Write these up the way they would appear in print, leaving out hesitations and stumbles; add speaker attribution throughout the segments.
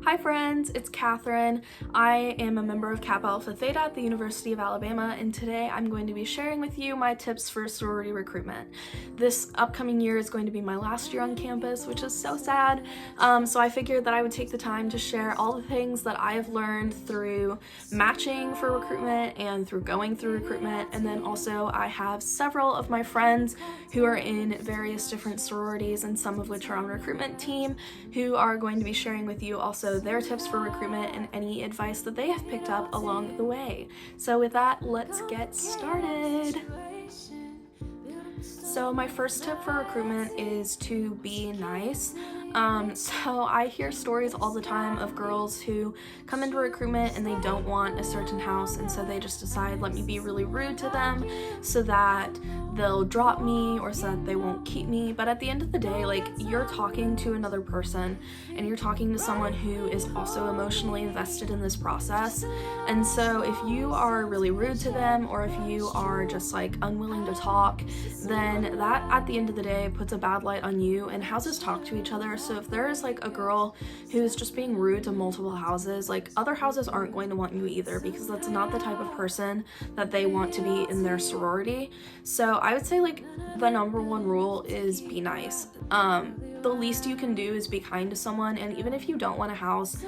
Speaker 1: Hi friends, it's Katherine. I am a member of Kappa Alpha Theta at the University of Alabama, and today I'm going to be sharing with you my tips for sorority recruitment. This upcoming year is going to be my last year on campus, which is so sad, so I figured that I would take the time to share all the things that I have learned through matching for recruitment and through going through recruitment, and then also I have several of my friends who are in various different sororities and some of which are on Recruitment Team who are going to be sharing with you also their tips for recruitment and any advice that they have picked up along the way. So with that, let's get started. So my first tip for recruitment is to be nice. So I hear stories all the time of girls who come into recruitment and they don't want a certain house, and so they just decide, let me be really rude to them so that they'll drop me or so that they won't keep me. But at the end of the day, like, you're talking to another person and you're talking to someone who is also emotionally invested in this process. And so if you are really rude to them, or if you are just like unwilling to talk, then that at the end of the day puts a bad light on you, and houses talk to each other. So if there is like a girl who's just being rude to multiple houses, like, other houses aren't going to want you either, because that's not the type of person that they want to be in their sorority. So I would say, like, the number one rule is be nice. The least you can do is be kind to someone, and even if you don't want a house,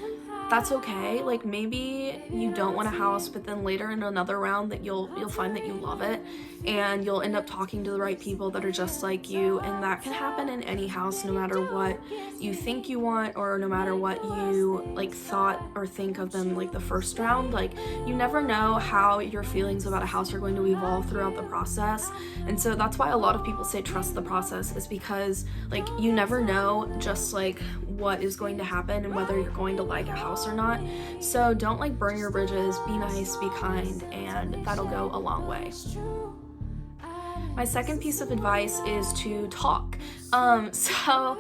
Speaker 1: that's okay. Like, maybe you don't want a house, but then later in another round that you'll find that you love it, and you'll end up talking to the right people that are just like you. And that can happen in any house, no matter what you think you want, or no matter what you like thought or think of them like the first round. Like, you never know how your feelings about a house are going to evolve throughout the process. And so that's why a lot of people say trust the process, is because, like, you never know just like what is going to happen and whether you're going to like a house or not. So don't like burn your bridges, be nice, be kind, and that'll go a long way. My second piece of advice is to talk. So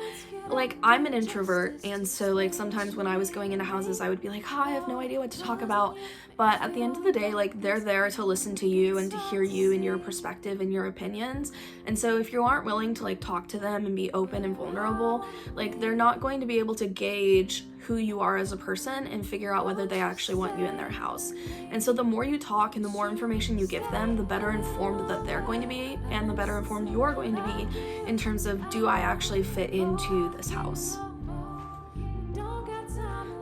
Speaker 1: like, I'm an introvert, and so like sometimes when I was going into houses, I would be like, I have no idea what to talk about. But at the end of the day, like, they're there to listen to you and to hear you and your perspective and your opinions. And so if you aren't willing to like talk to them and be open and vulnerable, like, they're not going to be able to gauge who you are as a person and figure out whether they actually want you in their house. And so the more you talk and the more information you give them, the better informed that they're going to be, and the better informed you're going to be in terms of, do I actually fit into this house?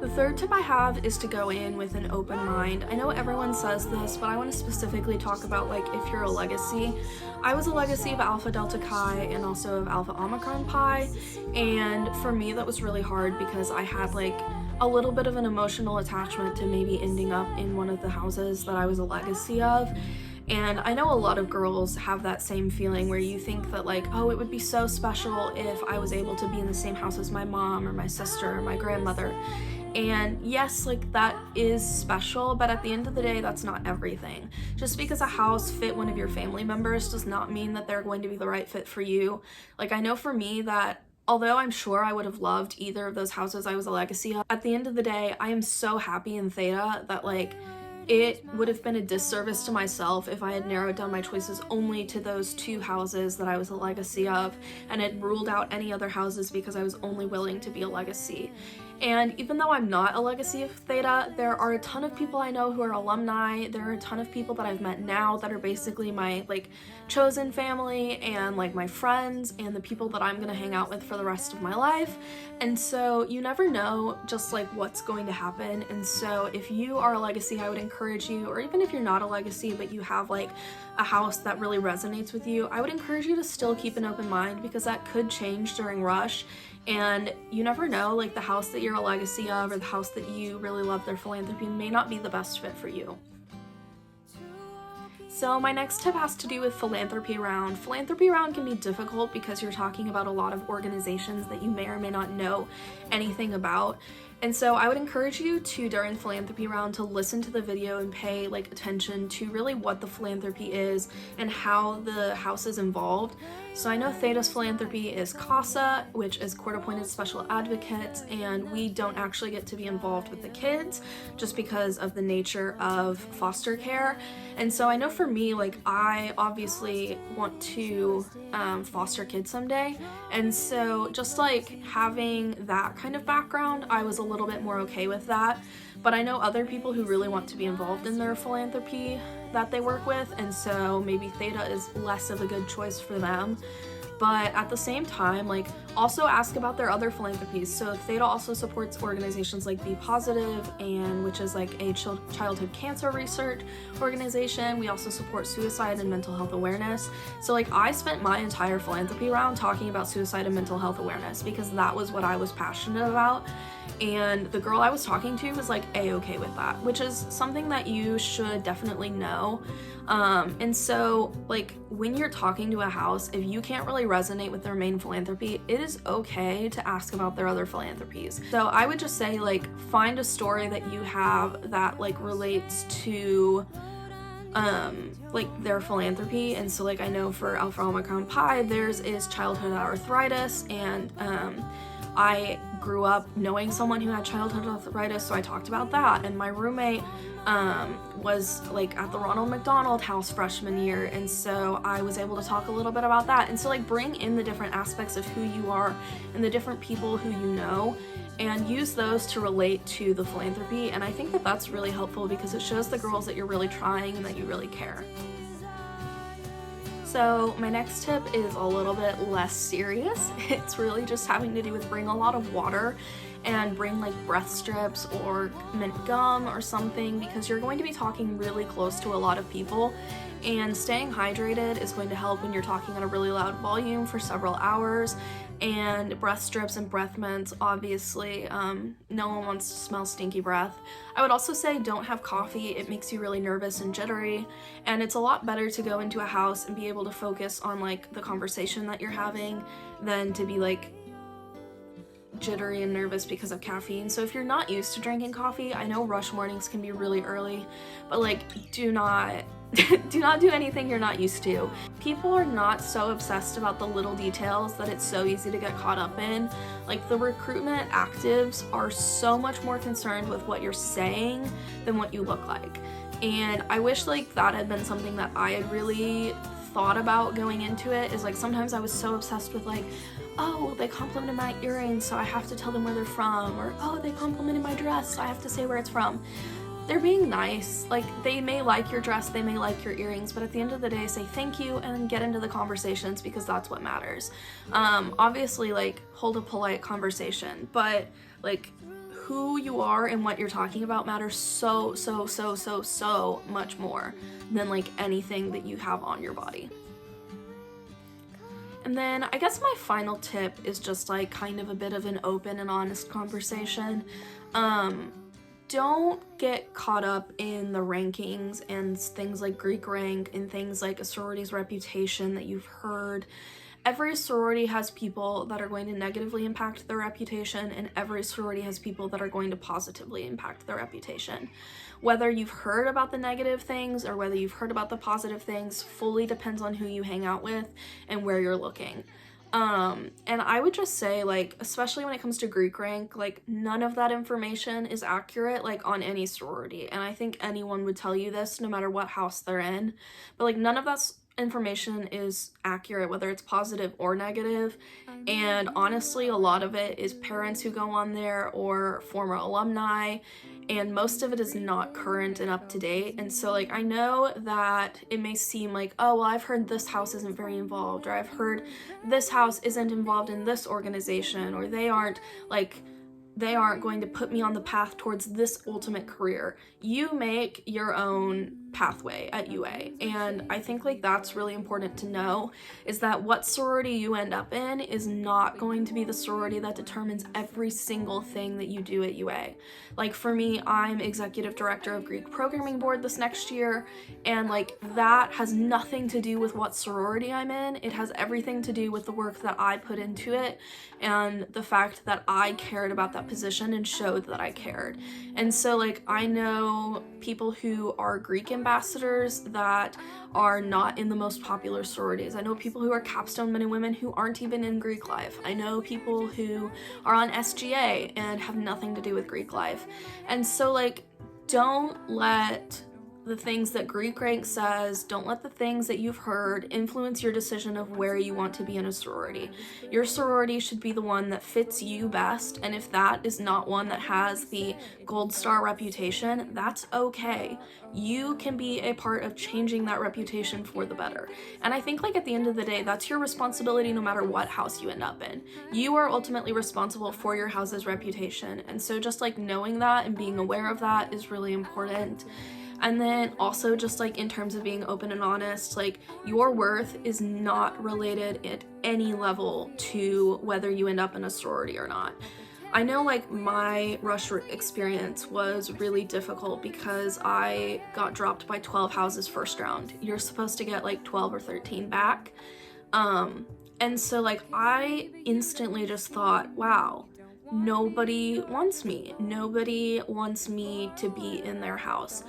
Speaker 1: The third tip I have is to go in with an open mind. I know everyone says this, but I want to specifically talk about, like, if you're a legacy. I was a legacy of Alpha Delta Chi and also of Alpha Omicron Pi, and for me that was really hard because I had like a little bit of an emotional attachment to maybe ending up in one of the houses that I was a legacy of. And I know a lot of girls have that same feeling where you think that, like, oh, it would be so special if I was able to be in the same house as my mom or my sister or my grandmother. And yes, like, that is special, but at the end of the day, that's not everything. Just because a house fit one of your family members does not mean that they're going to be the right fit for you. Like, I know for me that although I'm sure I would have loved either of those houses I was a legacy of, at the end of the day, I am so happy in Theta that, like, it would have been a disservice to myself if I had narrowed down my choices only to those two houses that I was a legacy of and had ruled out any other houses because I was only willing to be a legacy. And even though I'm not a legacy of Theta, there are a ton of people I know who are alumni. There are a ton of people that I've met now that are basically my like chosen family and like my friends and the people that I'm gonna hang out with for the rest of my life. And so you never know just like what's going to happen. And so if you are a legacy, I would encourage you, or even if you're not a legacy but you have like a house that really resonates with you, I would encourage you to still keep an open mind, because that could change during rush. And you never know, like, the house that you're a legacy of or the house that you really love their philanthropy may not be the best fit for you. So my next tip has to do with philanthropy round. Philanthropy round can be difficult because you're talking about a lot of organizations that you may or may not know anything about. And so I would encourage you to, during philanthropy round, to listen to the video and pay like attention to really what the philanthropy is and how the house is involved. So I know Theta's philanthropy is CASA, which is court-appointed special advocates, and we don't actually get to be involved with the kids just because of the nature of foster care. And so I know for me, like, I obviously want to foster kids someday, and so just like having that kind of background, I was a little bit more okay with that. But I know other people who really want to be involved in their philanthropy that they work with, and so maybe Theta is less of a good choice for them. But at the same time, like, also ask about their other philanthropies. So Theta also supports organizations like Be Positive, and which is like a childhood cancer research organization. We also support suicide and mental health awareness. So like, I spent my entire philanthropy round talking about suicide and mental health awareness because that was what I was passionate about. And the girl I was talking to was like a-okay with that, which is something that you should definitely know. And so like, when you're talking to a house, if you can't really resonate with their main philanthropy, it is okay to ask about their other philanthropies. So I would just say, like, find a story that you have that like relates to like their philanthropy. And so like, I know for Alpha Omicron Pi, theirs is childhood arthritis, and I grew up knowing someone who had childhood arthritis, so I talked about that. And my roommate was like at the Ronald McDonald House freshman year, and so I was able to talk a little bit about that. And so like, bring in the different aspects of who you are and the different people who you know, and use those to relate to the philanthropy. And I think that that's really helpful because it shows the girls that you're really trying and that you really care. So my next tip is a little bit less serious. It's really just having to do with bring a lot of water and bring like breath strips or mint gum or something, because you're going to be talking really close to a lot of people, and staying hydrated is going to help when you're talking at a really loud volume for several hours. And breath strips and breath mints, obviously, no one wants to smell stinky breath. I would also say don't have coffee. It makes you really nervous and jittery, and it's a lot better to go into a house and be able to focus on like the conversation that you're having than to be like jittery and nervous because of caffeine. So if you're not used to drinking coffee, I know rush mornings can be really early, but like, do not do anything you're not used to. People are not so obsessed about the little details that it's so easy to get caught up in. Like, the recruitment actives are so much more concerned with what you're saying than what you look like. And I wish like that had been something that I had really thought about going into it. Is like, sometimes I was so obsessed with like, oh, they complimented my earrings, so I have to tell them where they're from, or oh, they complimented my dress, so I have to say where it's from. They're being nice. Like, they may like your dress, they may like your earrings, but at the end of the day, say thank you and then get into the conversations, because that's what matters. Obviously, like, hold a polite conversation, but like, who you are and what you're talking about matters so much more than like anything that you have on your body. And then I guess my final tip is just like kind of a bit of an open and honest conversation. Don't get caught up in the rankings and things like Greek rank and things like a sorority's reputation that you've heard. Every sorority has people that are going to negatively impact their reputation, and every sorority has people that are going to positively impact their reputation. Whether you've heard about the negative things or whether you've heard about the positive things fully depends on who you hang out with and where you're looking. And I would just say, like, especially when it comes to Greek rank, like, none of that information is accurate, like, on any sorority. And I think anyone would tell you this no matter what house they're in. But, like, none of that information is accurate, whether it's positive or negative. And honestly, a lot of it is parents who go on there or former alumni, and most of it is not current and up to date. And so like, I know that it may seem like, oh well, I've heard this house isn't very involved, or I've heard this house isn't involved in this organization, or they aren't going to put me on the path towards this ultimate career. You make your own pathway at UA, and I think like that's really important to know, is that what sorority you end up in is not going to be the sorority that determines every single thing that you do at UA. Like for me, I'm executive director of Greek programming board this next year, and like that has nothing to do with what sorority I'm in. It has everything to do with the work that I put into it and the fact that I cared about that position and showed that I cared. And so like, I know people who are Greek ambassadors that are not in the most popular sororities. I know people who are capstone men and women who aren't even in Greek life. I know people who are on SGA and have nothing to do with Greek life. And so like, don't let the things that Greek rank says. Don't let the things that you've heard influence your decision of where you want to be in a sorority. Your sorority should be the one that fits you best, and if that is not one that has the gold star reputation, that's okay. You can be a part of changing that reputation for the better. And I think like at the end of the day, that's your responsibility no matter what house you end up in. You are ultimately responsible for your house's reputation. And so just like knowing that and being aware of that is really important. And then also just like in terms of being open and honest, like your worth is not related at any level to whether you end up in a sorority or not. I know like my rush experience was really difficult because I got dropped by 12 houses first round. You're supposed to get like 12 or 13 back. And so like I instantly just thought, wow, nobody wants me. Nobody wants me to be in their house.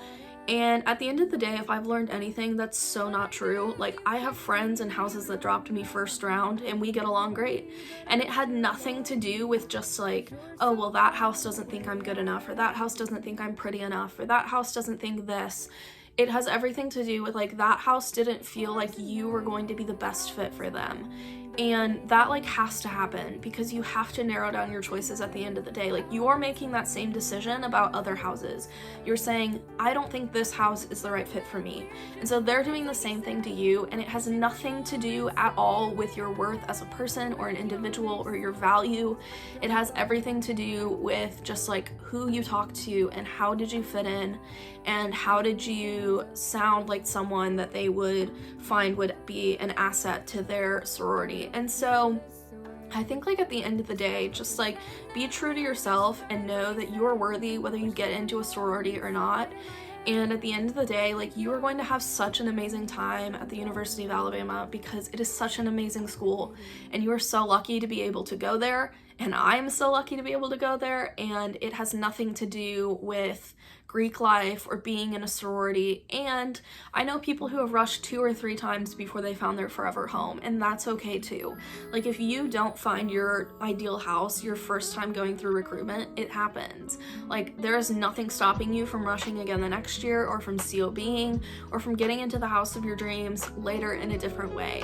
Speaker 1: And at the end of the day, if I've learned anything, that's so not true. Like, I have friends in houses that dropped me first round, and we get along great. And it had nothing to do with just like, oh, well, that house doesn't think I'm good enough, or that house doesn't think I'm pretty enough, or that house doesn't think this. It has everything to do with like, that house didn't feel like you were going to be the best fit for them. And that like has to happen because you have to narrow down your choices at the end of the day. Like, you're making that same decision about other houses. You're saying, I don't think this house is the right fit for me. And so they're doing the same thing to you, and it has nothing to do at all with your worth as a person or an individual or your value. It has everything to do with just like who you talk to and how did you fit in and how did you sound like someone that they would find would be an asset to their sorority. And so I think like at the end of the day, just like be true to yourself and know that you are worthy whether you get into a sorority or not. And at the end of the day, like, you are going to have such an amazing time at the University of Alabama because it is such an amazing school and you are so lucky to be able to go there, and I'm so lucky to be able to go there, and it has nothing to do with Greek life or being in a sorority. And I know people who have rushed 2 or 3 times before they found their forever home, and that's okay too. Like, if you don't find your ideal house your first time going through recruitment, it happens. Like, there is nothing stopping you from rushing again the next year, or from COBing, or from getting into the house of your dreams later in a different way.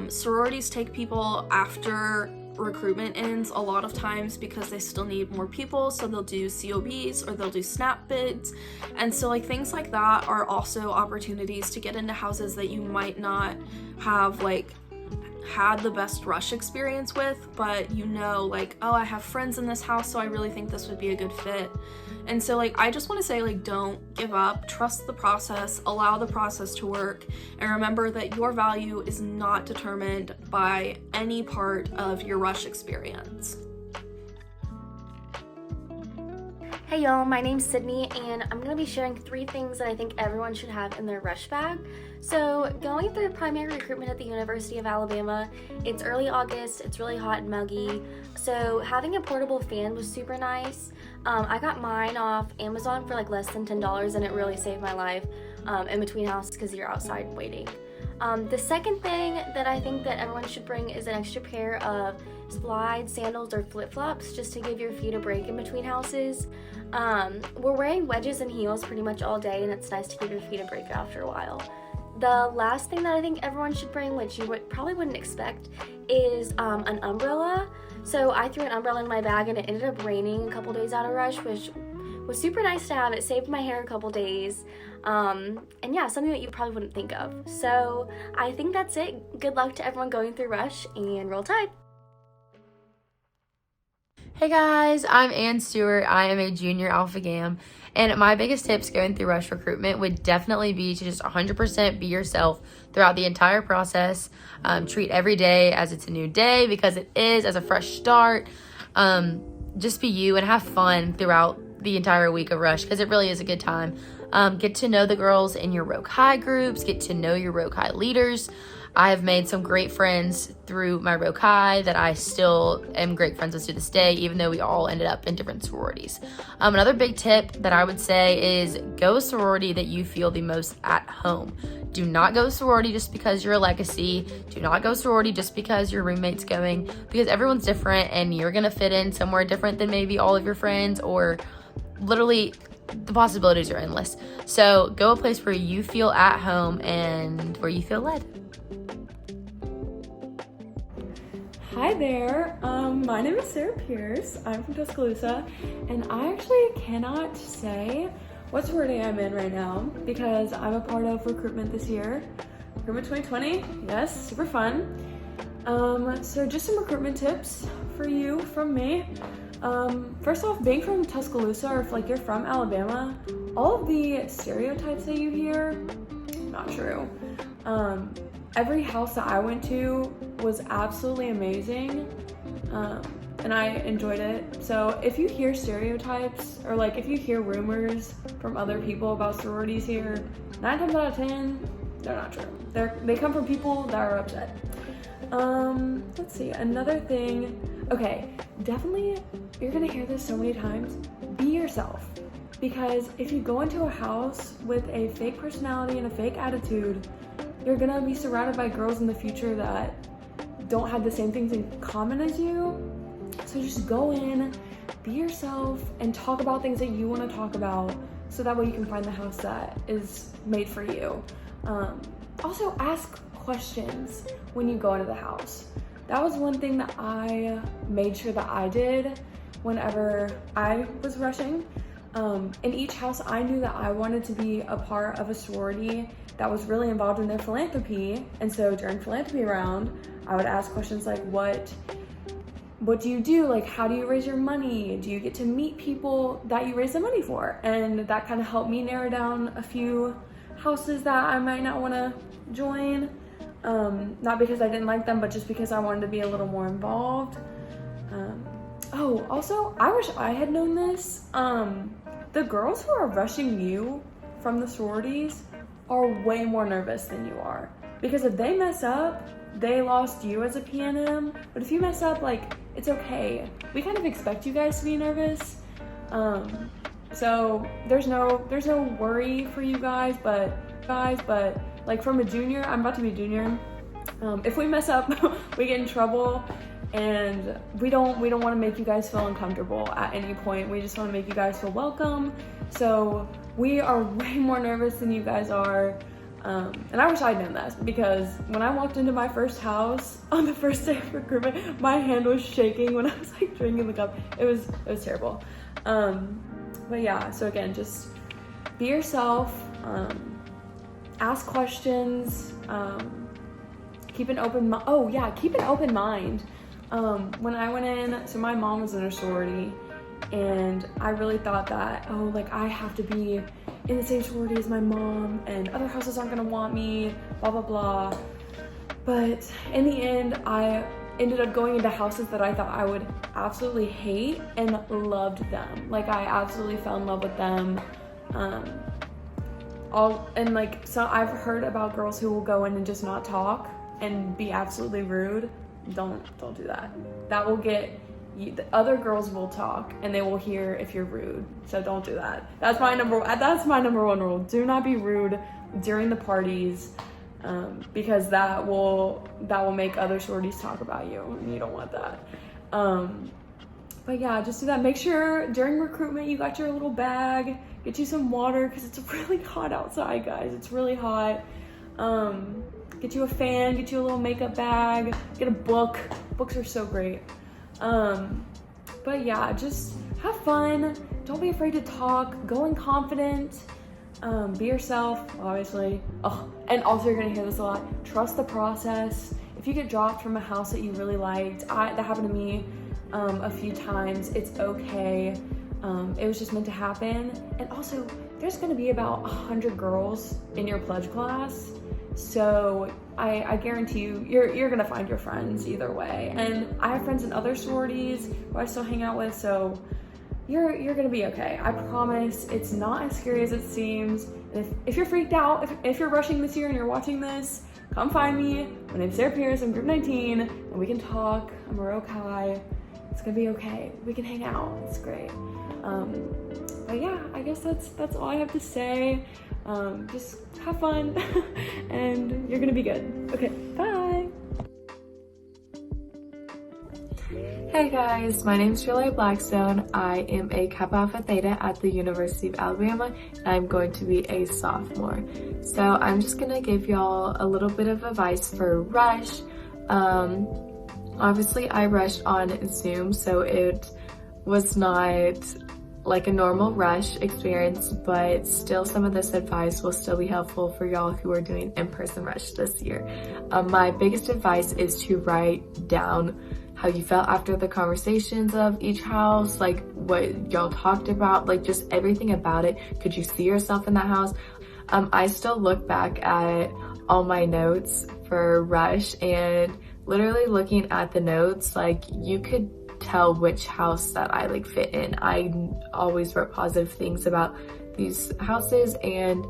Speaker 1: Sororities take people after recruitment ends a lot of times because they still need more people, so they'll do COBs or they'll do snap bids, and so like things like that are also opportunities to get into houses that you might not have like had the best rush experience with, but you know, like, oh, I have friends in this house, so I really think this would be a good fit. And so like I just want to say, like, don't give up, trust the process, allow the process to work, and remember that your value is not determined by any part of your rush experience.
Speaker 2: Hey y'all, my name's Sydney, and I'm going to be sharing 3 things that I think everyone should have in their rush bag. So, going through primary recruitment at the University of Alabama, it's early August, it's really hot and muggy, so having a portable fan was super nice. I got mine off Amazon for like less than $10, and it really saved my life in between houses because you're outside waiting. The second thing that I think that everyone should bring is an extra pair of slides, sandals, or flip-flops just to give your feet a break in between houses. We're wearing wedges and heels pretty much all day, and it's nice to give your feet a break after a while. The last thing that I think everyone should bring, which you probably wouldn't expect, is an umbrella. So I threw an umbrella in my bag, and it ended up raining a couple days out of rush, which was super nice to have. It saved my hair a couple days. And yeah, something that you probably wouldn't think of. So I think that's it. Good luck to everyone going through rush, and roll tide.
Speaker 3: Hey guys, I'm Ann Stewart. I am a junior Alpha Gam, and my biggest tips going through rush recruitment would definitely be to just 100% be yourself throughout the entire process. Treat every day as it's a new day, because it is, as a fresh start. Just be you and have fun throughout the entire week of rush, because it really is a good time. Get to know the girls in your Rogue High groups, get to know your Rogue High leaders. I have made some great friends through my Rogue High that I still am great friends with to this day, even though we all ended up in different sororities. Another big tip that I would say is go sorority that you feel the most at home. Do not go sorority just because you're a legacy. Do not go sorority just because your roommate's going, because everyone's different and you're going to fit in somewhere different than maybe all of your friends, or literally the possibilities are endless. So go a place where you feel at home and where you feel led.
Speaker 4: Hi there, my name is Sarah Pierce. I'm from Tuscaloosa, and I actually cannot say what sorority I'm in right now because I'm a part of recruitment this year. Recruitment 2020, yes, super fun. So just some recruitment tips for you from me. First off, being from Tuscaloosa, or if like you're from Alabama, all of the stereotypes that you hear, not true. Every house that I went to was absolutely amazing, and I enjoyed it. So if you hear stereotypes, or like if you hear rumors from other people about sororities here, 9 times out of 10, they're not true. They come from people that are upset. Let's see, another thing. Okay, definitely, you're gonna hear this so many times, be yourself. Because if you go into a house with a fake personality and a fake attitude, you're gonna be surrounded by girls in the future that don't have the same things in common as you. So just go in, be yourself, and talk about things that you wanna talk about, so that way you can find the house that is made for you. Also, ask questions when you go into the house. That was one thing that I made sure that I did whenever I was rushing. In each house, I knew that I wanted to be a part of a sorority that was really involved in their philanthropy. And so during philanthropy round, I would ask questions like, what do you do? Like, how do you raise your money? Do you get to meet people that you raise the money for? And that kind of helped me narrow down a few houses that I might not want to join. Not because I didn't like them, but just because I wanted to be a little more involved. Also, I wish I had known this. The girls who are rushing you from the sororities are way more nervous than you are. Because if they mess up, they lost you as a PNM. But if you mess up, like, it's okay. We kind of expect you guys to be nervous. So there's no worry for you guys, but like from a junior, I'm about to be a junior. If we mess up, we get in trouble, and we don't want to make you guys feel uncomfortable at any point. We just want to make you guys feel welcome. So we are way more nervous than you guys are. And I wish I'd known this, because when I walked into my first house on the first day of recruitment, my hand was shaking when I was like drinking the cup. It was terrible. But yeah, so again, just be yourself, ask questions, keep an open mind. When I went in, so my mom was in a sorority, and I really thought that, I have to be in the same sorority as my mom, and other houses aren't gonna want me, blah, blah, blah. But in the end, I ended up going into houses that I thought I would absolutely hate, and loved them. Like, I absolutely fell in love with them. So I've heard about girls who will go in and just not talk and be absolutely rude. Don't do that. That will get you, the other girls will talk and they will hear if you're rude. So don't do that. That's my number one rule. Do not be rude during the parties, because that will make other sororities talk about you, and you don't want that. But yeah, just do that. Make sure during recruitment you got your little bag. Get you some water, because it's really hot outside, guys. It's really hot. Get you a fan, get you a little makeup bag, get a book. Books are so great. But yeah, just have fun. Don't be afraid to talk. Go in confident. Be yourself, obviously. And also, you're gonna hear this a lot. Trust the process. If you get dropped from a house that you really liked, that happened to me a few times. It's okay. It was just meant to happen. And also, there's gonna be about 100 girls in your pledge class. So I guarantee you're gonna find your friends either way. And I have friends in other sororities who I still hang out with, so you're gonna be okay. I promise. It's not as scary as it seems. And if you're freaked out, if you're rushing this year and you're watching this, come find me. My name's Sarah Pierce. I'm group 19, and we can talk. I'm a real Chi. It's gonna be okay. We can hang out. It's great. But yeah, I guess that's all I have to say. Just have fun, and you're gonna be good. Okay, bye.
Speaker 5: Hey guys, my name is Julia Blackstone. I am a Kappa Alpha Theta at the University of Alabama, and I'm going to be a sophomore. So I'm just gonna give y'all a little bit of advice for rush. Obviously I rushed on Zoom, so it was not like a normal rush experience, but still some of this advice will still be helpful for y'all who are doing in-person rush this year. My biggest advice is to write down how you felt after the conversations of each house, like what y'all talked about, like just everything about it. Could you see yourself in that house? I still look back at all my notes for rush, and literally looking at the notes, like you could tell which house that I like fit in. I always wrote positive things about these houses, and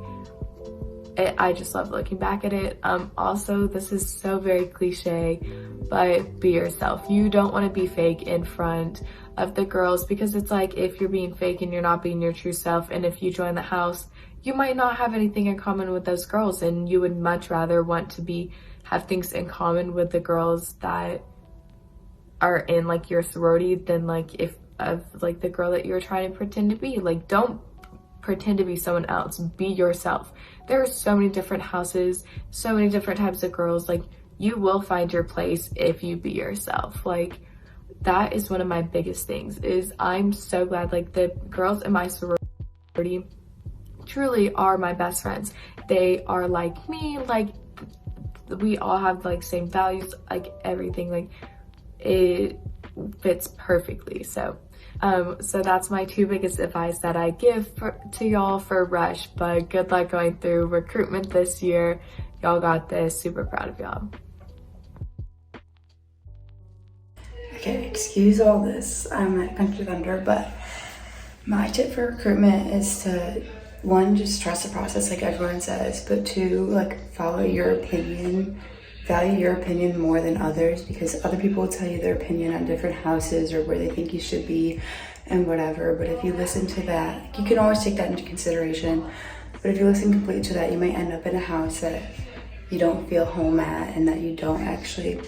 Speaker 5: I just love looking back at it. Also, this is so very cliche, but be yourself. You don't want to be fake in front of the girls, because it's like if you're being fake and you're not being your true self, and if you join the house, you might not have anything in common with those girls, and you would much rather want to have things in common with the girls that are in like your sorority than like the girl that you're trying to pretend to be. Like, don't pretend to be someone else, be yourself. There are so many different houses, so many different types of girls. Like, you will find your place if you be yourself. Like, that is one of my biggest things. Is I'm so glad, like, the girls in my sorority truly are my best friends. They are like me, like we all have like same values, like everything, like it fits perfectly. So that's my two biggest advice that I give to y'all for rush. But good luck going through recruitment this year. Y'all got this. Super proud of y'all.
Speaker 6: Okay, excuse all this. I'm at Country Thunder, but my tip for recruitment is to, one, just trust the process like everyone says, but two, like follow your opinion. Value your opinion more than others, because other people will tell you their opinion on different houses or where they think you should be and whatever. But if you listen to that, you can always take that into consideration. But if you listen completely to that, you might end up in a house that you don't feel home at and that you don't actually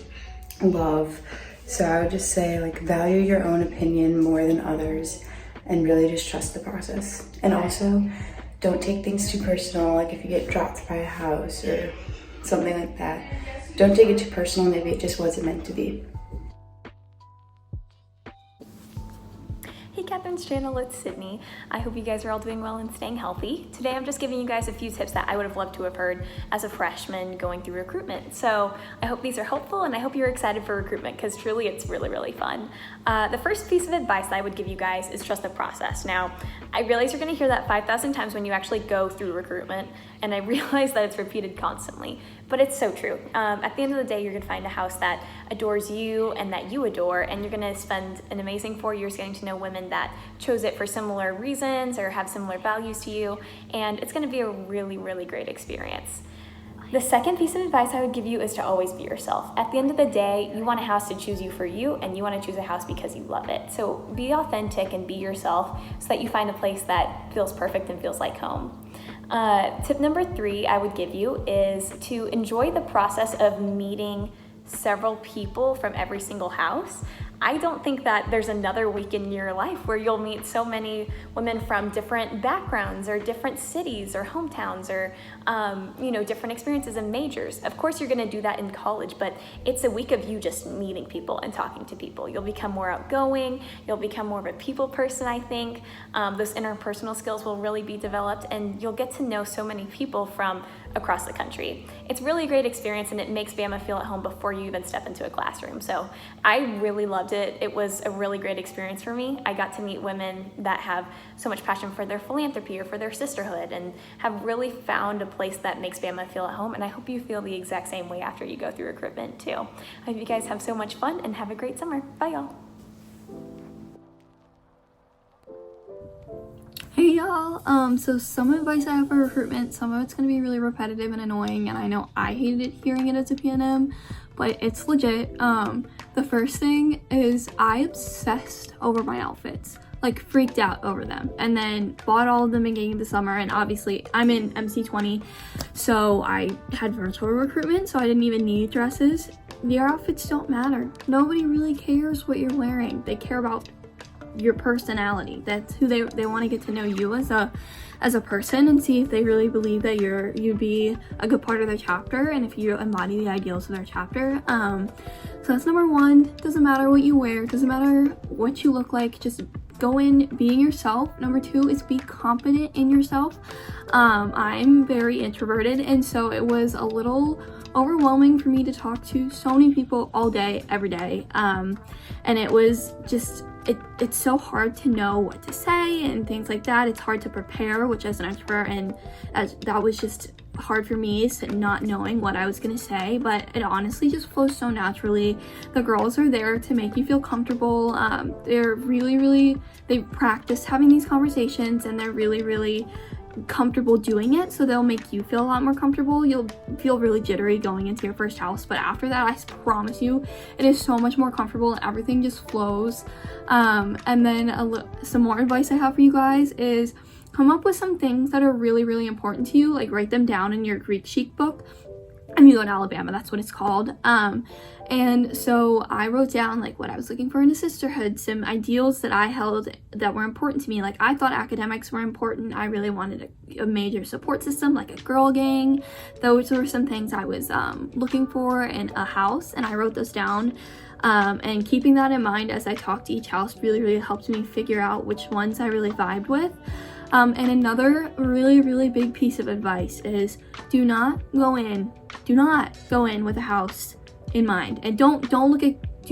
Speaker 6: love. So I would just say, like, value your own opinion more than others and really just trust the process. And also, don't take things too personal. Like if you get dropped by a house or something like that, don't take it too personal. Maybe it just wasn't meant to be.
Speaker 7: Hey Catherine's channel, it's Sydney. I hope you guys are all doing well and staying healthy. Today I'm just giving you guys a few tips that I would have loved to have heard as a freshman going through recruitment. So I hope these are helpful, and I hope you're excited for recruitment, because truly it's really, really fun. The first piece of advice that I would give you guys is trust the process. Now, I realize you're gonna hear that 5,000 times when you actually go through recruitment, and I realize that it's repeated constantly, but it's so true. At the end of the day, you're gonna find a house that adores you and that you adore, and you're gonna spend an amazing 4 years getting to know women that chose it for similar reasons or have similar values to you, and it's gonna be a really, really great experience. The second piece of advice I would give you is to always be yourself. At the end of the day, you want a house to choose you for you, and you want to choose a house because you love it. So be authentic and be yourself so that you find a place that feels perfect and feels like home. Tip number 3 I would give you is to enjoy the process of meeting several people from every single house. I don't think that there's another week in your life where you'll meet so many women from different backgrounds or different cities or hometowns or different experiences and majors. Of course you're gonna do that in college, but it's a week of you just meeting people and talking to people. You'll become more outgoing, you'll become more of a people person, I think. Those interpersonal skills will really be developed, and you'll get to know so many people from across the country. It's really a great experience, and it makes Bama feel at home before you even step into a classroom. So I really loved it. It was a really great experience for me. I got to meet women that have so much passion for their philanthropy or for their sisterhood, and have really found a place that makes Bama feel at home. And I hope you feel the exact same way after you go through recruitment too. I hope you guys have so much fun and have a great summer. Bye y'all.
Speaker 8: Hey y'all, so some advice I have for recruitment, some of it's going to be really repetitive and annoying, and I know I hated hearing it as a PNM, but it's legit. The first thing is I obsessed over my outfits, like freaked out over them, and then bought all of them in beginning of the summer. And obviously I'm in MC20, so I had virtual recruitment, so I didn't even need dresses. your outfits don't matter. Nobody really cares what you're wearing. They care about your personality. That's who they want to get to know you as a person and see if they really believe that you'd be a good part of their chapter and if you embody the ideals of their chapter. So that's number one. Doesn't matter what you wear, doesn't matter what you look like, just go in being yourself. Number two is be confident in yourself. I'm very introverted, and so it was a little overwhelming for me to talk to so many people all day, every day. And it was just, it's so hard to know what to say and things like that. It's hard to prepare, which as an extrovert, and that was just hard for me, so not knowing what I was gonna say, but it honestly just flows so naturally. The girls are there to make you feel comfortable. They're really, they practice having these conversations, and they're really comfortable doing it, so they'll make you feel a lot more comfortable. You'll feel really jittery going into your first house, but after that, I promise you, it is so much more comfortable and everything just flows. And then some more advice I have for you guys is come up with some things that are really important to you, like write them down in your Greek chic book. I'm you go to Alabama, that's what it's called. And so I wrote down like what I was looking for in a sisterhood, some ideals that I held that were important to me. Like I thought academics were important. I really wanted a major support system, like a girl gang. Those were some things I was looking for in a house, and I wrote those down. And keeping that in mind as I talked to each house really helped me figure out which ones I really vibed with. And another really big piece of advice is do not go in with a house in mind, and do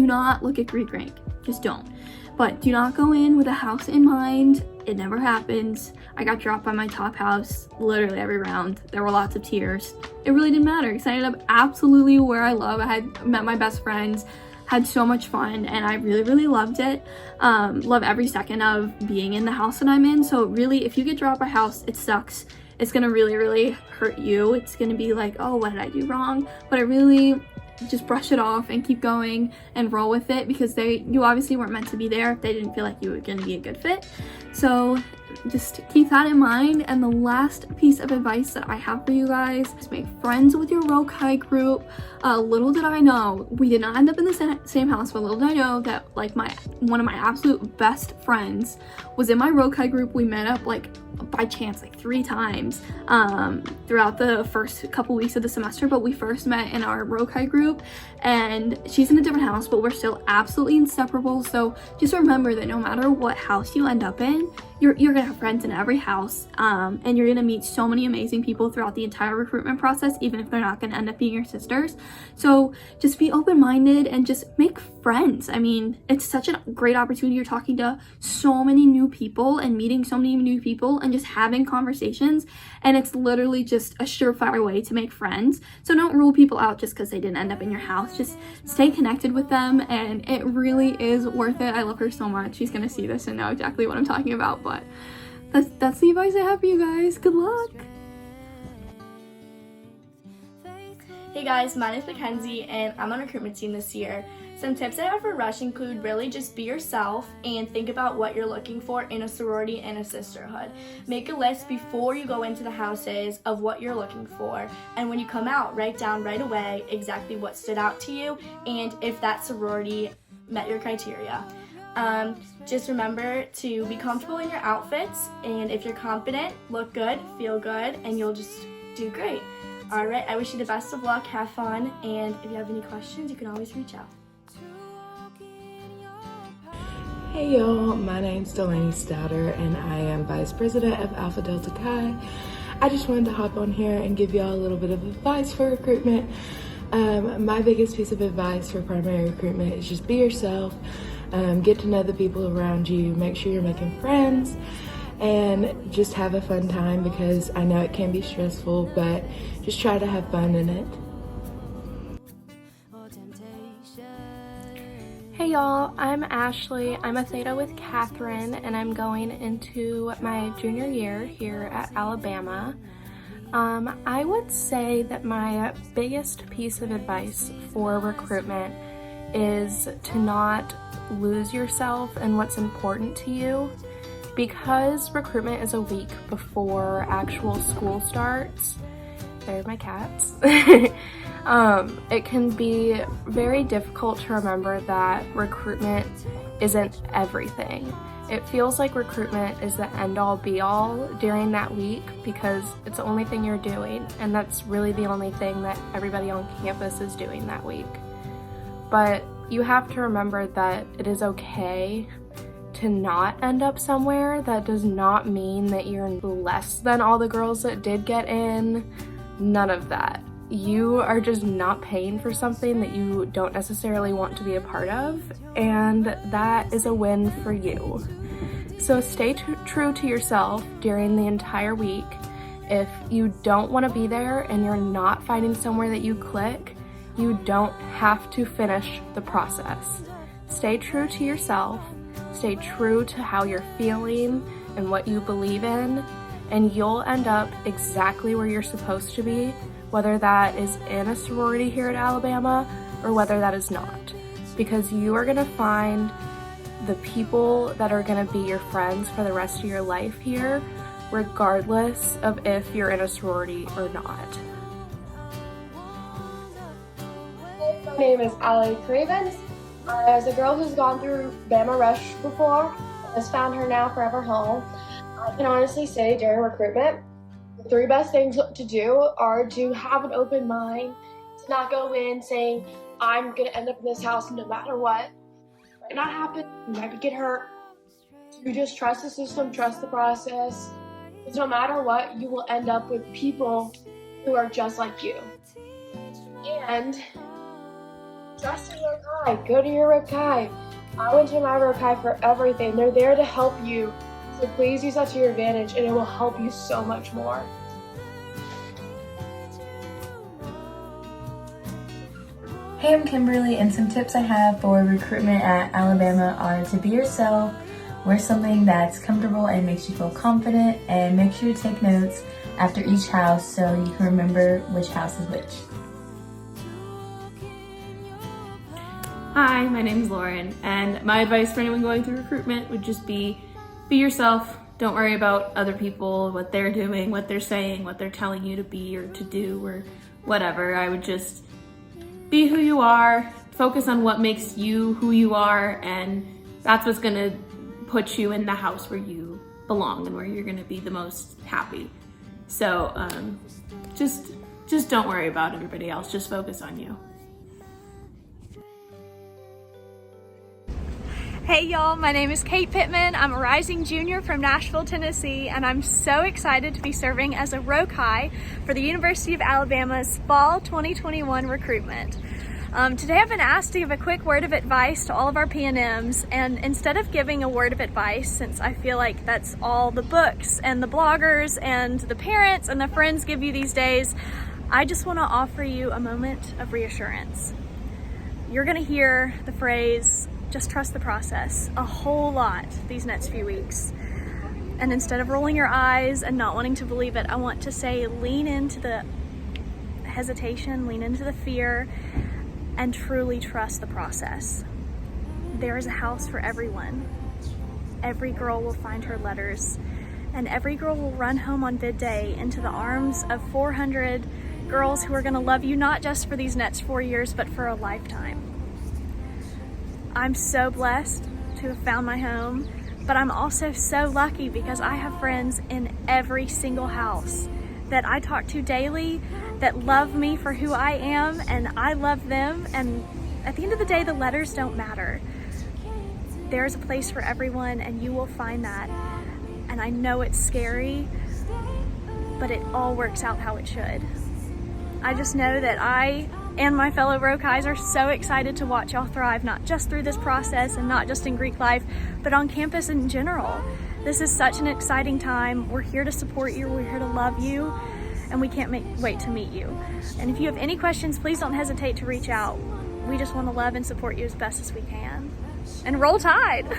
Speaker 8: not look at Greek rank, just don't. But do not go in with a house in mind. It never happens. I got dropped by my top house literally every round. There were lots of tears. It really didn't matter because I ended up absolutely where I love. I had met my best friends, had so much fun, and I really loved it. Love every second of being in the house that I'm in. So really, if you get dropped by house, it sucks. It's gonna really hurt you. It's gonna be like, oh, what did I do wrong? But I really just brush it off and keep going and roll with it, because you obviously weren't meant to be there if they didn't feel like you were gonna be a good fit. So just keep that in mind. And the last piece of advice that I have for you guys is make friends with your Rokai group. Little did I know, we did not end up in the same house, but little did I know that like one of my absolute best friends was in my Rokai group. We met up like by chance like 3 times throughout the first couple weeks of the semester, but we first met in our Rokai group, and she's in a different house, but we're still absolutely inseparable. So just remember that no matter what house you end up in, you're gonna have friends in every house, and you're gonna meet so many amazing people throughout the entire recruitment process, even if they're not gonna end up being your sisters. So just be open-minded and just make friends. I mean, it's such a great opportunity. You're talking to so many new people and meeting so many new people and just having conversations, and it's literally just a surefire way to make friends. So don't rule people out just because they didn't end up in your house. Just stay connected with them, and it really is worth it. I love her so much. She's gonna see this and know exactly what I'm talking about, but that's the advice I have for you guys. Good luck.
Speaker 9: Hey guys, my name is Makenzie and I'm on recruitment team this year. Some tips I have for Rush include really just be yourself and think about what you're looking for in a sorority and a sisterhood. Make a list before you go into the houses of what you're looking for, and when you come out, write down right away exactly what stood out to you and if that sorority met your criteria. Just remember to be comfortable in your outfits, and if you're confident, look good, feel good, and you'll just do great. Alright, I wish you the best of luck, have fun, and if you have any questions, you can always reach out.
Speaker 10: Hey y'all, my name's Delaney and I am Vice President of Alpha Delta Chi. I just wanted to hop on here and give y'all a little bit of advice for recruitment. My biggest piece of advice for primary recruitment is just be yourself, get to know the people around you, make sure you're making friends, and just have a fun time, because I know it can be stressful, but just try to have fun in it.
Speaker 1: Hey y'all, I'm Ashley. I'm a Theta with Katherine, and I'm going into my junior year here at Alabama. I would say that my biggest piece of advice for recruitment is to not lose yourself in what's important to you. Because recruitment is a week before actual school starts, there's my cats.
Speaker 11: It can be very difficult to remember that recruitment isn't everything. It feels like recruitment is the end-all be-all during that week because it's the only thing you're doing, and that's really the only thing that everybody on campus is doing that week. But you have to remember that it is okay to not end up somewhere. That does not mean that you're less than all the girls that did get in. None of that. You are just not paying for something that you don't necessarily want to be a part of, and that is a win for you. So stay true to yourself during the entire week. If you don't want to be there and you're not finding somewhere that you click, you don't have to finish the process. Stay true to yourself, stay true to how you're feeling and what you believe in, and you'll end up exactly where you're supposed to be, whether that is in a sorority here at Alabama or whether that is not. Because you are gonna find the people that are gonna be your friends for the rest of your life here, regardless of if you're in a sorority or not.
Speaker 12: My name is Allie Cravens. As a girl who's gone through Bama Rush before, has found her now forever home, I can honestly say during recruitment, the 3 best things to do are to have an open mind, to not go in saying, I'm gonna end up in this house no matter what. It might not happen, you might get hurt. You just trust the system, trust the process. Because no matter what, you will end up with people who are just like you. And trust in your Rokai, go to your Rokai. I went to my Rokai for everything. They're there to help you. So please use that to your advantage and it will help you so much more.
Speaker 6: Hey, I'm Kimberly, and some tips I have for recruitment at Alabama are to be yourself, wear something that's comfortable and makes you feel confident, and make sure to take notes after each house so you can remember which house is which.
Speaker 13: Hi, my name is Lauren, and my advice for anyone going through recruitment would just be yourself. Don't worry about other people, what they're doing, what they're saying, what they're telling you to be or to do or whatever. I would just be who you are, focus on what makes you who you are, and that's what's gonna put you in the house where you belong and where you're gonna be the most happy. So just don't worry about everybody else, just focus on you.
Speaker 14: Hey y'all, my name is Kate Pittman. I'm a rising junior from Nashville, Tennessee, and I'm so excited to be serving as a Rokai for the University of Alabama's Fall 2021 recruitment. Today I've been asked to give a quick word of advice to all of our P&Ms, and instead of giving a word of advice, since I feel like that's all the books and the bloggers and the parents and the friends give you these days, I just want to offer you a moment of reassurance. You're going to hear the phrase, just trust the process, a whole lot these next few weeks. And instead of rolling your eyes and not wanting to believe it, I want to say lean into the hesitation, lean into the fear, and truly trust the process. There is a house for everyone. Every girl will find her letters, and every girl will run home on bid day into the arms of 400 girls who are gonna love you not just for these next 4 years, but for a lifetime. I'm so blessed to have found my home, but I'm also so lucky because I have friends in every single house that I talk to daily that love me for who I am and I love them, and at the end of the day, the letters don't matter. There's a place for everyone and you will find that. And I know it's scary, but it all works out how it should. I just know that I and my fellow Rokais are so excited to watch y'all thrive, not just through this process and not just in Greek life, but on campus in general. This is such an exciting time. We're here to support you, we're here to love you, and we can't wait to meet you. And if you have any questions, please don't hesitate to reach out. We just want to love and support you as best as we can. And roll Tide!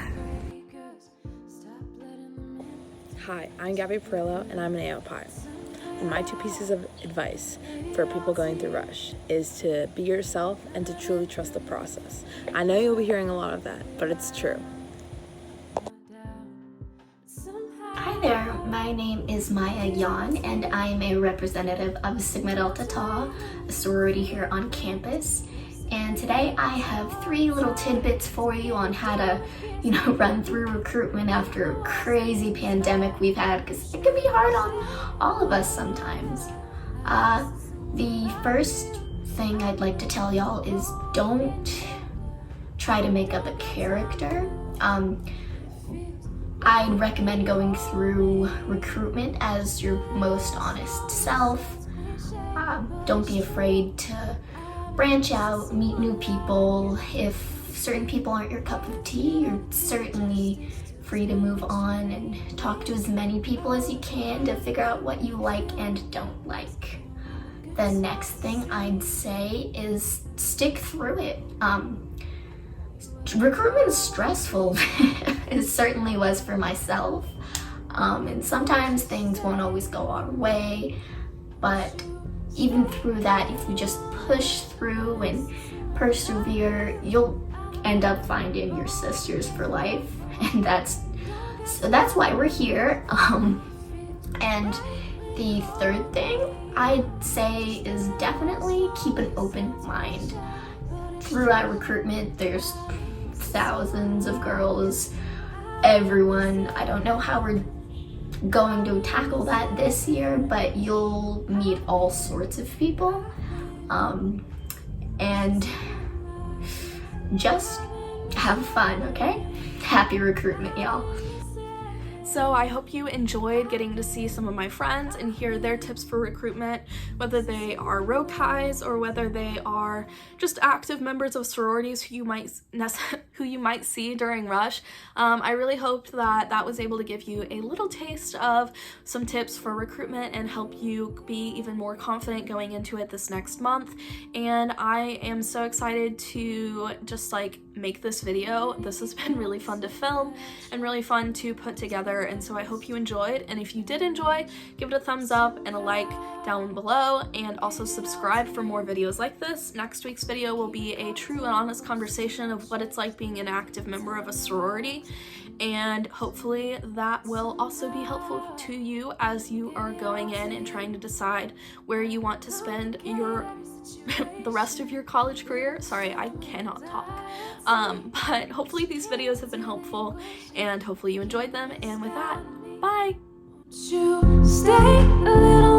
Speaker 15: Hi, I'm Gabby and I'm an AO Pi. And my 2 pieces of advice for people going through Rush is to be yourself and to truly trust the process. I know you'll be hearing a lot of that, but it's true.
Speaker 16: Hi Hi there, my name is Maya Yan and I'm a representative of Sigma Delta Tau, a sorority here on campus. And today I have 3 little tidbits for you on how to, run through recruitment after a crazy pandemic we've had, because it can be hard on all of us sometimes. The first thing I'd like to tell y'all is don't try to make up a character. I'd recommend going through recruitment as your most honest self. Don't be afraid to branch out, meet new people. If certain people aren't your cup of tea, you're certainly free to move on and talk to as many people as you can to figure out what you like and don't like. The next thing I'd say is stick through it. Recruitment is stressful. It certainly was for myself. And sometimes things won't always go our way, but even through that, if you just push through and persevere, you'll end up finding your sisters for life. And that's why we're here. And the third thing I'd say is definitely keep an open mind. Throughout recruitment, there's thousands of girls, everyone. I don't know how we're going to tackle that this year, but you'll meet all sorts of people. And just have fun, okay? Happy recruitment, y'all.
Speaker 1: So I hope you enjoyed getting to see some of my friends and hear their tips for recruitment, whether they are Rokais or whether they are just active members of sororities who you might see during Rush. I really hoped that was able to give you a little taste of some tips for recruitment and help you be even more confident going into it this next month. And I am so excited to just make this video. This has been really fun to film and really fun to put together, and so I hope you enjoyed. And if you did enjoy, give it a thumbs up and a like down below, and also subscribe for more videos like this. Next week's video will be a true and honest conversation of what it's like being an active member of a sorority, and hopefully that will also be helpful to you as you are going in and trying to decide where you want to spend the rest of your college career. Sorry, I cannot talk. But hopefully these videos have been helpful, and hopefully you enjoyed them. And with that, bye!
Speaker 17: To stay a little